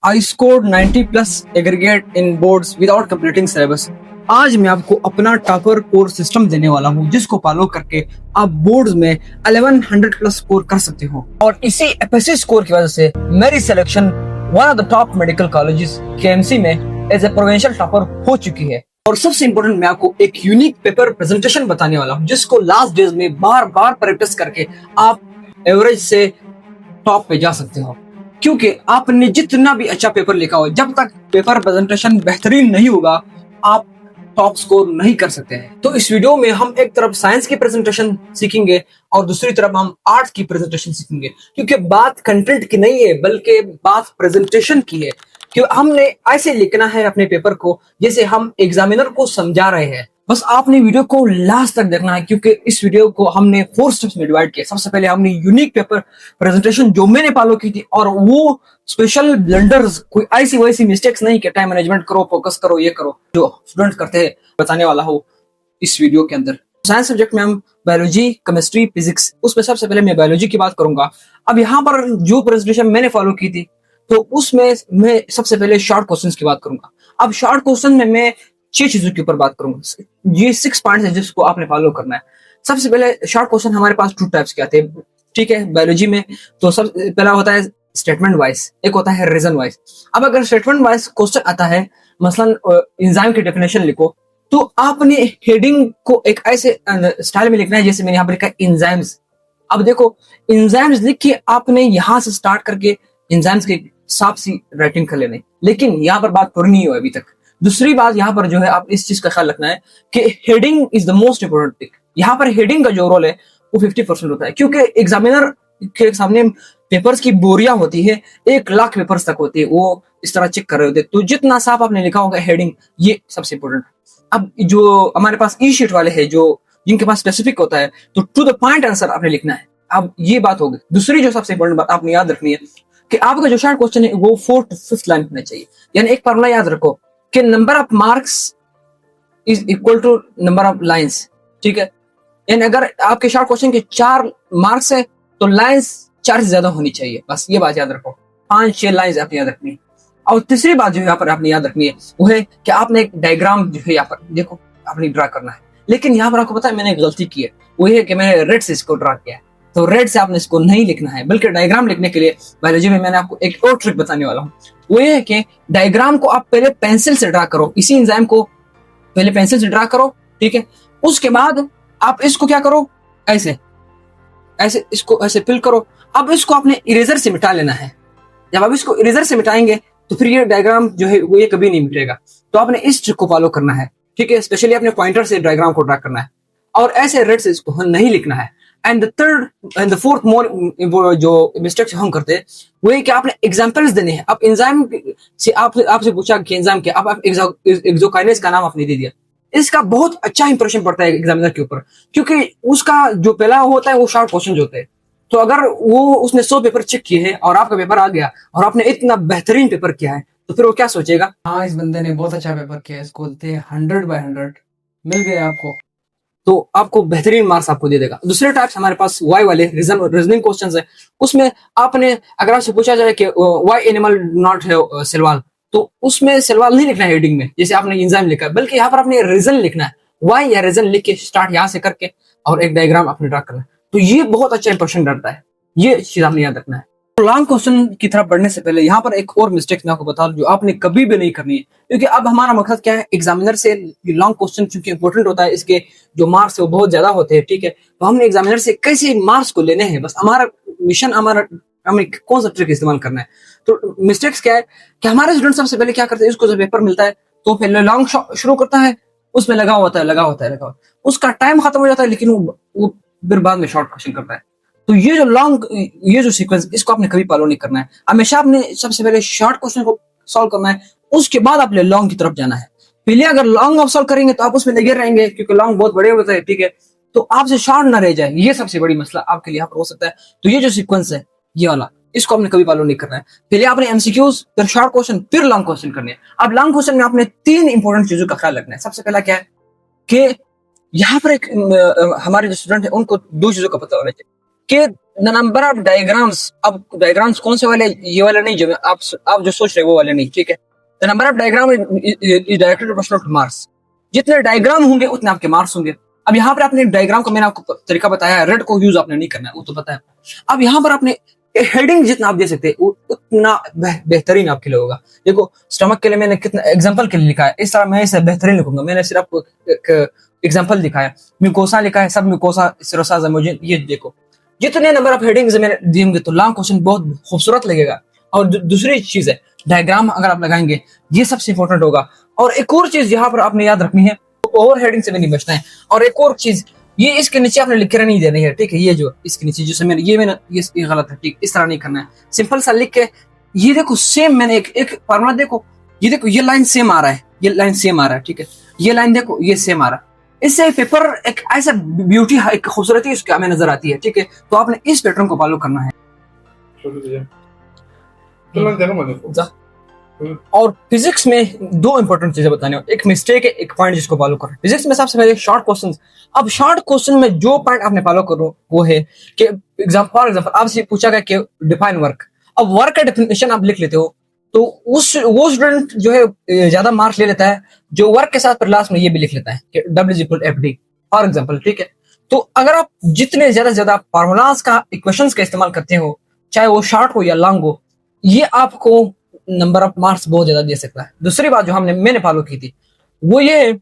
I scored 90 plus aggregate in boards without completing syllabus. आज मैं आपको अपना टॉपर कोर सिस्टम देने वाला हूँ जिसको फॉलो करके आप बोर्ड्स में 1100 प्लस स्कोर कर सकते हो। और इसी एफएससी स्कोर की वजह से मेरी selection one of the top medical colleges KMC में एज ए प्रोविंशियल टॉपर हो चुकी है। और सबसे इम्पोर्टेंट मैं आपको एक यूनिक पेपर प्रेजेंटेशन बताने वाला हूँ जिसको लास्ट डेज में बार बार प्रैक्टिस करके आप एवरेज से टॉप पे जा सकते हो। क्योंकि आपने जितना भी अच्छा पेपर लिखा हो, जब तक पेपर प्रेजेंटेशन बेहतरीन नहीं होगा आप टॉप स्कोर नहीं कर सकते हैं। तो इस वीडियो में हम एक तरफ साइंस की प्रेजेंटेशन सीखेंगे और दूसरी तरफ हम आर्ट्स की प्रेजेंटेशन सीखेंगे। क्योंकि बात कंटेंट की नहीं है बल्कि बात प्रेजेंटेशन की है। क्योंकि हमने ऐसे लिखना है अपने पेपर को जैसे हम एग्जामिनर को समझा रहे हैं। बस आपने वीडियो को लास्ट तक देखना है क्योंकि इस वीडियो को हमने 4 स्टेप्स में डिवाइड किया। सबसे पहले हमने यूनिक पेपर प्रेजेंटेशन जो मैंने फॉलो की थी और वो स्पेशल ब्लंडर्स, कोई ऐसी वैसी मिस्टेक्स नहीं कि टाइम मैनेजमेंट करो, फोकस करो, ये करो जो स्टूडेंट करते हैं, बताने वाला हो इस वीडियो के अंदर। साइंस सब्जेक्ट में हम बायोलॉजी, केमिस्ट्री, फिजिक्स, उसमें सबसे पहले मैं बायोलॉजी की बात करूंगा। अब यहाँ पर जो प्रेजेंटेशन मैंने फॉलो की थी तो उसमें मैं सबसे पहले शॉर्ट क्वेश्चंस की बात करूंगा। अब शॉर्ट क्वेश्चन में मैं 6 चीजों के ऊपर बात करूंगा। ये 6 पॉइंट्स है जिसको आपने फॉलो करना है। सबसे पहले शॉर्ट क्वेश्चन हमारे पास 2 टाइप्स के आते हैं, ठीक है, बायोलॉजी में। तो सब पहला होता है स्टेटमेंट वाइज, एक होता है रीजन वाइज। अब अगर स्टेटमेंट वाइज क्वेश्चन आता है, मसलन एंजाइम की डेफिनेशन लिखो, तो आपने हेडिंग को एक ऐसे स्टाइल में लिखना है जैसे मैंने यहाँ पर लिखा है एंजाइम्स। अब देखो एंजाइम्स लिख के आपने यहां से स्टार्ट करके एंजाइम्स की साफ सी राइटिंग कर लेनी, लेकिन यहाँ पर बात पूरी नहीं हुई अभी तक। दूसरी बात यहाँ पर जो है आप इस चीज का ख्याल रखना है कि heading is the most important thing. यहाँ पर हेडिंग का जो रोल है वो 50% होता है क्योंकि एग्जामिनर के सामने पेपर्स की बोरियां होती है, 1 लाख पेपर्स तक होती है, वो इस तरह चेक कर रहे होते हैं। तो जितना साफ आपने लिखा होगा हेडिंग, ये सबसे इंपोर्टेंट। अब जो हमारे पास ई शीट वाले हैं जो जिनके पास स्पेसिफिक होता है तो टू द पॉइंट आंसर आपने लिखना है। अब ये बात होगी। दूसरी जो सबसे इंपोर्टेंट बात आपने याद रखनी है कि आपका जो शॉर्ट क्वेश्चन है वो 4th to 5th लाइन होना चाहिए। यानी एक फॉर्मूला याद रखो कि number of marks is equal to number of lines, ठीक है। यानी अगर आपके शॉर्ट क्वेश्चन के 4 मार्क्स है तो लाइंस 4 से ज्यादा होनी चाहिए। बस ये बात याद रखो, 5-6 लाइंस आपने याद रखनी है। और तीसरी बात जो यहाँ पर आपने याद रखनी है वो है कि आपने एक डायग्राम जो है यहाँ पर देखो आपने ड्रा करना है। लेकिन यहाँ पर आपको पता है मैंने एक गलती की है, वो है कि मैंने रेड से इसको ड्रा किया है। तो रेड से आपने इसको नहीं लिखना है बल्कि डायग्राम लिखने के लिए बायोलॉजी में मैंने आपको एक और ट्रिक बताने वाला हूँ। वो ये है कि डायग्राम को आप पहले पेंसिल से ड्रा करो, इसी एंजाइम को पहले पेंसिल से ड्रा करो, ठीक है। उसके बाद आप इसको क्या करो, ऐसे ऐसे इसको ऐसे फिल करो। अब इसको आपने इरेजर से मिटा लेना है। जब आप इसको इरेजर से मिटाएंगे तो फिर ये डायग्राम जो है वो ये कभी नहीं मिटेगा। तो आपने इस ट्रिक को फॉलो करना है, ठीक है। स्पेशली अपने पॉइंटर से डायग्राम को ड्रा करना है और ऐसे रेड से इसको नहीं लिखना है। And the third and the fourth more जो मिस्टेक्स हम करते हैं वो है कि आपने एग्जांपल्स देने हैं। अब एंजाइम से आपसे पूछा कि एंजाइम क्या, अब आप एक्सोकाइनेज का नाम आपने दे दिया। इसका बहुत अच्छा इंप्रेशन पड़ता है एग्जामिनर के ऊपर क्योंकि उसका जो पहला होता है वो शॉर्ट क्वेश्चन होते हैं। तो अगर वो उसने 100 पेपर चेक किए हैं और आपका पेपर आ गया और आपने इतना बेहतरीन पेपर किया है तो फिर वो क्या सोचेगा, हाँ इस बंदे ने बहुत अच्छा पेपर किया है, इसको 100/100 मिल गए आपको, तो आपको बेहतरीन मार्क्स आपको दे देगा। दूसरे टाइप्स हमारे पास वाई वाले रीजनिंग क्वेश्चंस है। उसमें आपने अगर आपसे पूछा जाए कि वाई एनिमल नॉट है सेलवाल, तो उसमें सेलवाल नहीं लिखना है हेडिंग में जैसे आपने एंजाइम लिखा है, बल्कि यहाँ पर आपने रीजन लिखना है। वाई या रीजन लिख के स्टार्ट यहाँ से करके और एक डायग्राम आपने ड्रा करना है। तो ये बहुत अच्छा इंप्रेशन डालता है, ये चीज आपने याद रखना है। लॉन्ग क्वेश्चन की तरफ बढ़ने से पहले यहाँ पर एक और मिस्टेक मैं आपको बता दूं जो आपने कभी भी नहीं करनी है। क्योंकि अब हमारा मकसद क्या है, एग्जामिनर से लॉन्ग क्वेश्चन चूंकि इंपॉर्टेंट होता है, इसके जो मार्क्स है वो बहुत ज्यादा होते हैं, ठीक है। तो हमने एग्जामिनर से कैसे मार्क्स को लेने हैं, बस हमारा मिशन, हमें कौन सा ट्रिक इस्तेमाल करना है। तो मिस्टेक्स क्या है कि हमारे स्टूडेंट सबसे पहले क्या करते हैं, इसको जब पेपर मिलता है तो पहले लॉन्ग शुरू करता है, उसमें लगा होता है, उसका टाइम खत्म हो जाता है, लेकिन वो फिर बाद में शॉर्ट क्वेश्चन करता है। तो ये जो सीक्वेंस, इसको आपने कभी फॉलो नहीं करना है। हमेशा आपने सबसे पहले शॉर्ट क्वेश्चन को सॉल्व करना है, उसके बाद आपने लॉन्ग की तरफ जाना है। पहले अगर लॉन्ग आप सॉल्व करेंगे तो आप उसमें लगे रहेंगे क्योंकि लॉन्ग बहुत बड़े होते हैं, ठीक है। तो आपसे शॉर्ट ना रह जाए, ये सबसे बड़ी मसला आपके लिए यहाँ पर हो सकता है। तो ये जो सीक्वेंस है ये वाला, इसको आपने कभी फॉलो नहीं करना है। पहले आपने एमसीक्यूज, फिर शॉर्ट क्वेश्चन, फिर लॉन्ग क्वेश्चन करने हैं। अब लॉन्ग क्वेश्चन में आपने 3 इंपॉर्टेंट चीजों का ख्याल रखना है। सबसे पहला क्या है कि यहाँ पर एक हमारे जो स्टूडेंट है उनको 2 चीजों का पता होना चाहिए। कि द नंबर ऑफ डायग्राम्स, अब डायग्राम्स कौन से वाले, ये वाले नहीं जो आप जो सोच रहे वो वाले नहीं, ठीक है। The number of diagram is directed proportional two marks, जितने डायग्राम होंगे उतने आपके मार्क्स होंगे। अब यहाँ पर आपने डायग्राम का मैंने आपको तरीका बताया है, रेड को यूज आपने नहीं करना है, वो तो पता है। अब यहाँ पर आपने हेडिंग जितना आप दे सकते हैं उतना बेहतरीन आपके लिए होगा। देखो स्टमक के लिए मैंने कितना एग्जांपल के लिए लिखा है, इस तरह मैं इसे बेहतरीन लिखूंगा। मैंने सिर्फ आपको एक एग्जांपल दिखाया, म्यूकोसा लिखा है, सब म्यूकोसा सिरोसा ज़ैमोजिन, ये देखो जितने नंबर ऑफ हेडिंग्स मैंने दिए होंगे तो लॉन्ग क्वेश्चन बहुत खूबसूरत लगेगा। और दूसरी चीज है, डायग्राम अगर आप लगाएंगे ये सबसे इंपॉर्टेंट होगा। और एक और चीज यहाँ पर आपने याद रखनी है, ओवर हेडिंग से भी नहीं बचना है। और एक और चीज, ये इसके नीचे आपने लिख कर नहीं देनी है, ठीक है। ये जो इसके नीचे जो मैंने ये गलत है, ठीक, इस तरह नहीं करना है। सिंपल सा लिख के ये देखो सेम, मैंने एक फॉर्मूला देखो, ये देखो ये लाइन सेम आ रहा है, ये लाइन सेम आ रहा है, ठीक है। ये लाइन देखो ये सेम आ रहा है, इससे पेपर एक ऐसा ब्यूटी, एक खूबसूरती उसके हमें नजर आती है, ठीक है। तो आपने इस पैटर्न को फॉलो करना है। और फिजिक्स में दो इंपॉर्टेंट चीजें बताने, एक मिस्टेक है, एक पॉइंट जिसको फॉलो करो। फिजिक्स में सबसे पहले शॉर्ट क्वेश्चंस। अब शॉर्ट क्वेश्चन में जो पॉइंट आपने फॉलो करो वो है कि फॉर एग्जांपल आपसे पूछा गया कि डिफाइन वर्क। अब वर्क का डेफिनेशन आप लिख लेते हो तो वो स्टूडेंट जो है ज्यादा मार्क्स ले लेता है जो वर्क के साथ पर लास्ट में ये भी लिख लेता है कि W=FD फॉर एग्जांपल, ठीक है। तो अगर आप जितने ज्यादा फार्मूलाज का, इक्वेशंस का इस्तेमाल करते हो, चाहे वो शॉर्ट हो या लॉन्ग हो, ये आपको नंबर ऑफ मार्क्स बहुत ज्यादा दे सकता है। दूसरी बात जो मैंने फॉलो की थी वो ये है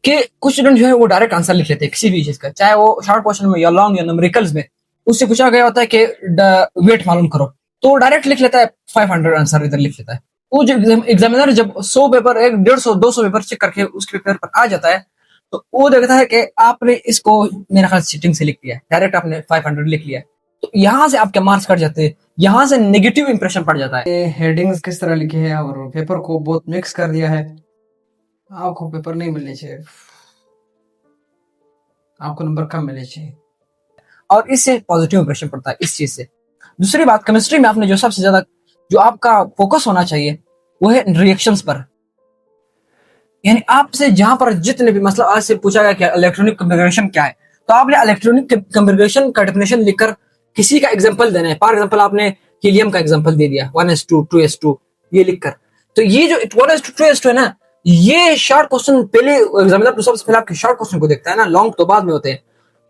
कि कुछ स्टूडेंट जो है वो डायरेक्ट आंसर लिख लेते हैं किसी भी चीज का, चाहे वो शॉर्ट क्वेश्चन में या लॉन्ग या न्यूमेरिकल्स में। उससे पूछा गया होता है कि वेट मालूम करो, तो डायरेक्ट लिख लेता है 500 आंसर इधर लिख लेता है। वो जो एग्जामिनर जब 100 पेपर, 150-200 पेपर चेक करके उसके पेपर पर आ जाता है तो वो देखता है कि आपने इसको मेरे ख्याल चीटिंग से लिख दिया है, डायरेक्ट आपने 500 लिख लिया है। तो यहाँ से आपके मार्क्स कट जाते हैं, यहाँ से नेगेटिव इंप्रेशन पड़ जाता है। हेडिंग्स किस तरह लिखे हैं और पेपर को बहुत मिक्स कर दिया है, आपको पेपर नहीं मिलने चाहिए, आपको नंबर कम मिलने चाहिए। और इससे पॉजिटिव इंप्रेशन पड़ता है इस चीज से। दूसरी बात, केमिस्ट्री में आपने जो सबसे ज्यादा जो आपका फोकस होना चाहिए वो है रिएक्शंस पर। यानी आपसे जहां पर जितने भी, मतलब आज से पूछा गया कि इलेक्ट्रॉनिक कन्फिगरेशन क्या है, तो आपने इलेक्ट्रॉनिक कन्फिगरेशन का डेफिनेशन लिखकर किसी का एग्जांपल देना है। फॉर एग्जांपल आपने हीलियम का एग्जांपल दे दिया 1s2 2s2 ये लिखकर। तो ये जो 1s2 2s2 है ना, ये शॉर्ट क्वेश्चन पहले एग्जामिनर तो सबसे पहले आपके शॉर्ट क्वेश्चन को देखता है ना, लॉन्ग तो बाद में होते हैं।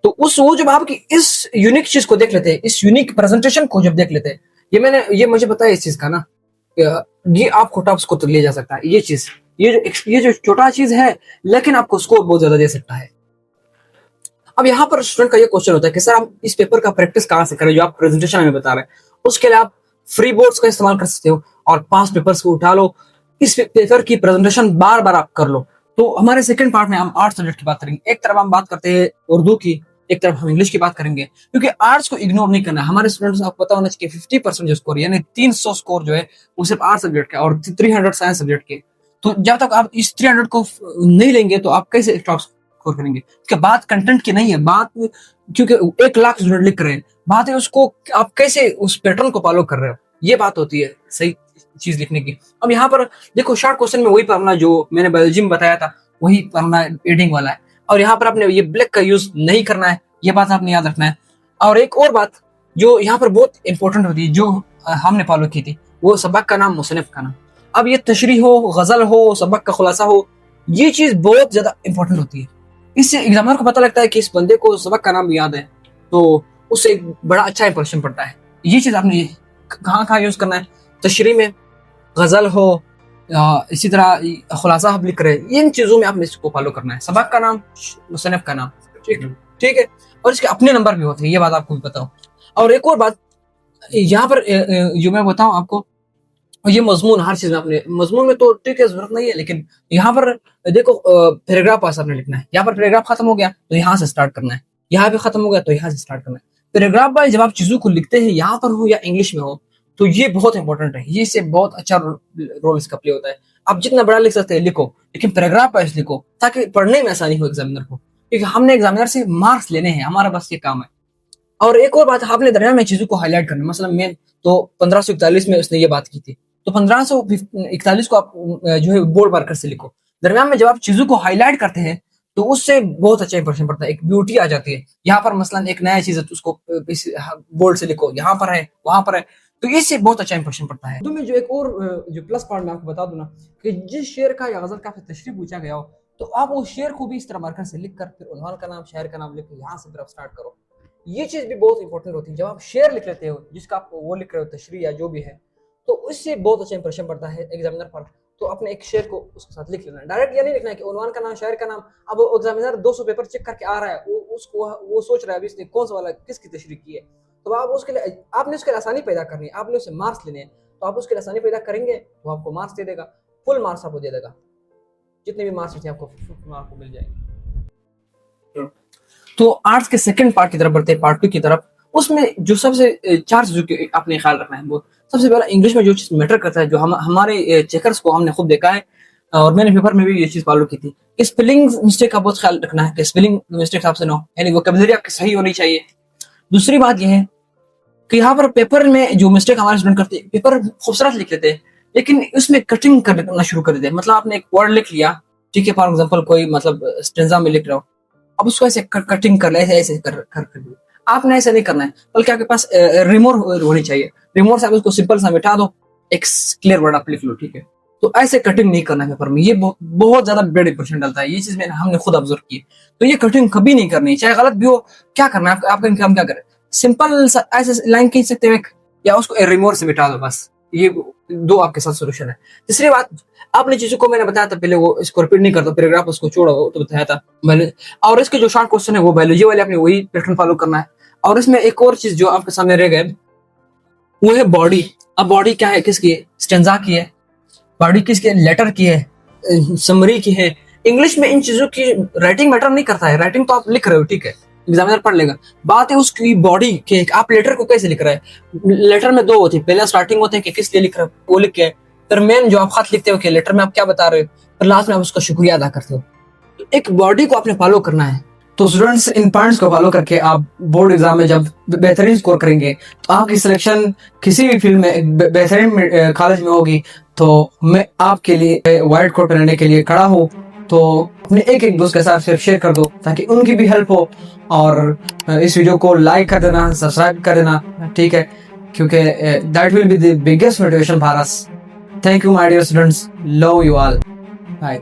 तो वो जब आपकी इस यूनिक चीज को देख लेते हैं, इस यूनिक प्रेजेंटेशन को जब देख लेते हैं, ये मुझे पता है इस चीज का ना, ये आपको टॉप स्कोर तक ले जा सकता है। ये चीज, ये जो छोटा चीज है लेकिन आपको स्कोर बहुत ज्यादा दे सकता है। अब यहाँ पर स्टूडेंट का ये क्वेश्चन होता है कि सर हम इस पेपर का प्रैक्टिस कहाँ से करें जो आप प्रेजेंटेशन में बता रहे हैं। उसके लिए आप फ्री बोर्ड्स का इस्तेमाल कर सकते हो और पास पेपर्स को उठा लो, इस पेपर की प्रेजेंटेशन बार बार आप कर लो। तो हमारे सेकंड पार्ट में हम आर्ट्स सब्जेक्ट की बात करेंगे। एक तरफ हम बात करते हैं उर्दू की, एक तरफ हम इंग्लिश की बात करेंगे, क्योंकि आर्ट्स को इग्नोर नहीं करना है। हमारे स्टूडेंट्स आपको पता होना चाहिए 50% जो स्कोर, यानी 300 स्कोर जो है वो सिर्फ आर्ट्स सब्जेक्ट का और 300 साइंस सब्जेक्ट के। तो जब तक आप इस 300 को नहीं लेंगे तो आप कैसे टॉप स्कोर करेंगे। क्योंकि बात कंटेंट की नहीं है, बात क्योंकि 1 लाख स्टूडेंट लिख रहे हैं, बात है उसको आप कैसे उस पैटर्न को फॉलो कर रहे हो, ये बात होती है सही चीज लिखने की। अब यहाँ पर देखो शॉर्ट क्वेश्चन में वही फॉर्मूला जो मैंने बायोलॉजी में बताया था वही फॉर्मूला एडिंग वाला है, और यहाँ पर आपने ये ब्लैक का यूज नहीं करना है, ये बात आपने याद रखना है। और एक और बात जो यहाँ पर बहुत इंपॉर्टेंट होती है, जो हमने फॉलो की थी, वो सबक का नाम, मुसन्निफ का नाम। अब ये तशरी हो, गजल हो, सबक का खुलासा हो, ये चीज बहुत ज्यादा इंपॉर्टेंट होती है। इससे एग्जामिनर को पता लगता है कि इस बंदे को सबक का नाम भी याद है, तो उससे एक बड़ा अच्छा इंप्रेशन पड़ता है। ये चीज आपने कहाँ कहाँ यूज करना है, तशरी में, गजल हो, इसी तरह खुलासा आप लिख रहे हैं, इन चीजों में आपने इसको फॉलो करना है। सबक का नाम, मुसन्निफ का नाम, ठीक है। और इसके अपने नंबर भी होते हैं, ये बात आपको भी पता हो। और एक और बात यहाँ पर जो मैं बताऊं आपको, ये मजमून हर चीज में आपने, मजमून में तो ठीक है जरूरत नहीं है, लेकिन यहाँ पर देखो पैराग्राफ पास आपने लिखना है। यहाँ पर पैराग्राफ खत्म हो गया तो यहाँ से स्टार्ट करना है, यहाँ पे खत्म हो गया तो यहाँ से स्टार्ट करना है। पैराग्राफ वाइज जब आप चीजों को लिखते हैं, यहाँ पर हो या इंग्लिश में हो, तो ये बहुत इंपॉर्टेंट है, ये इससे बहुत अच्छा रोल इसका प्ले होता है। आप जितना बड़ा लिख सकते हैं लिखो, लेकिन पैराग्राफ वाइज लिखो ताकि पढ़ने में आसानी हो एग्जामिनर को, क्योंकि हमने एग्जामिनर से मार्क्स लेने हैं, हमारा बस ये काम है। और एक और बात, आपने दरमियान में चीजों को हाईलाइट करना। मतलब मैं तो 1541 में उसने ये बात की थी, तो 1541 को आप जो है बोर्ड मार्कर से लिखो। दरमियान में जब आप चीजों को हाईलाइट करते हैं तो उससे बहुत अच्छा इंप्रेशन पड़ता है, एक ब्यूटी आ जाती है। यहाँ पर मसलन एक नया चीज है तो उसको बोर्ड से लिखो, यहाँ पर है वहां पर है, तो इससे बहुत अच्छा इंप्रेशन पड़ता है। तो मैं जो एक और जो प्लस पॉइंट मैं आपको बता दूं ना, कि जिस शेर का या गजल का तशरीह पूछा गया हो, तो आप उस शेर को भी इस तरह मार्कर से लिख कर फिर उन्वान का नाम, शहर का नाम लिख यहाँ से फिर आप स्टार्ट करो। ये चीज भी बहुत इंपॉर्टेंट होती है। जब आप शेर लिख लेते हो जिसका आप वो लिख रहे हो तशरीह या जो भी है, तो उससे बहुत अच्छा इंप्रेशन पड़ता है एग्जामिनर पर। तो अपने एक शेर को उसके साथ लिख लेना है, डायरेक्ट ये नहीं लिखना है कि उन्वान का नाम, शहर का नाम। अब एग्जामिनर 200 पेपर चेक करके आ रहा है, वो सोच रहा है अभी इसने कौन सा वाला किसकी तशरीह की है, तो आप उसके लिए आपने उसके लिए आसानी पैदा करनी है, आपने उससे मार्क्स लेने हैं। तो आप उसके लिए आसानी पैदा करेंगे तो आपको मार्क्स दे देगा, फुल मार्क्स आपको दे देगा, जितने भी मार्क्स होते हैं आपको मिल जाएंगे। तो आर्ट्स के सेकंड पार्ट की तरफ बढ़ते हैं, पार्ट 2 की तरफ। उसमें जो सबसे 4 चीजों के आपने ख्याल रखना है, वो सबसे पहला इंग्लिश में जो चीज मैटर करता है, जो हमारे चेकर्स को हमने खुद देखा है और मैंने पेपर में भी ये चीज फॉलो की थी, स्पेलिंग मिस्टेक का बहुत ख्याल रखना है कि स्पेलिंग मिस्टेक आपसे ना हो, यानी वोकैबुलरी आपकी सही होनी चाहिए। दूसरी बात यह है कि यहाँ पर पेपर में जो मिस्टेक हमारे स्टूडेंट करते हैं, पेपर खूबसूरत लिख लेते हैं लेकिन उसमें कटिंग करना शुरू कर देते हैं। मतलब आपने एक वर्ड लिख लिया, ठीक है, फॉर एग्जांपल कोई मतलब स्टेंजा में लिख रहा हो, अब उसको ऐसे कटिंग कर ले, ऐसे कर आपने ऐसा नहीं करना है, बल्कि आपके पास रिमोर होनी चाहिए। रिमोर से आप उसको सिंपल सा मिटा दो, एक क्लियर वर्ड आप लिख लो, ठीक है। तो ऐसे कटिंग नहीं करना है पेपर में, ये बहुत ज्यादा बड़ा इंप्रेशन डालता है। ये चीज हमने खुद ऑब्जर्व की। तो ये कटिंग कभी नहीं करनी, चाहे गलत भी हो। क्या करना है आपका काम, क्या करें, सिंपल ऐसे लाइन खींच सकते हैं या उसको रिमोर से मिटा दो, बस। ये 2 आपके साथ सोल्यूशन है। तीसरी बात, आपने चीजों को मैंने बताया था पहले, वो इसको रिपीट नहीं करता, पैराग्राफ उसको छोड़ो तो बताया था मैंने। और इसके जो शॉर्ट क्वेश्चन है वो बायोलॉजी वाले, आपने वही पैटर्न फॉलो करना है। और इसमें एक और चीज जो आपके सामने रह गए, वो है बॉडी। अब बॉडी क्या है, किसकी है, स्टेंजा की है। बॉडी किसकी है, लेटर की है, समरी की है। इंग्लिश में इन चीजों की राइटिंग मैटर नहीं करता है, राइटिंग तो आप लिख रहे हो, ठीक है, एग्जामिनर पढ़ लेगा। बात है उसकी बॉडी के, आप लेटर को कैसे लिख रहे हैं। लेटर में 2 होते हैं, पहले स्टार्टिंग होते हैं कि किस लिए लिख रहे हो, वो लिख के फिर मेन जो आप खत लिखते हो कि लेटर में आप क्या बता रहे हो, फिर लास्ट में आप उसका शुक्रिया अदा करते हो। तो एक बॉडी को आपने फॉलो करना है। तो स्टूडेंट्स, इन पॉइंट्स को फॉलो करके आप बोर्ड एग्जाम में जब बेहतरीन स्कोर करेंगे तो आपकी सिलेक्शन किसी भी फील्ड में बेहतरीन कॉलेज में होगी। तो मैं आपके लिए व्हाइट कोट पहनने के लिए खड़ा हूँ। तो अपने एक दोस्त के साथ सिर्फ शेयर कर दो ताकि उनकी भी हेल्प हो, और इस वीडियो को लाइक कर देना, सब्सक्राइब कर देना, ठीक है, क्योंकि that will be the biggest motivation for us. Thank you my dear students, love you all, bye.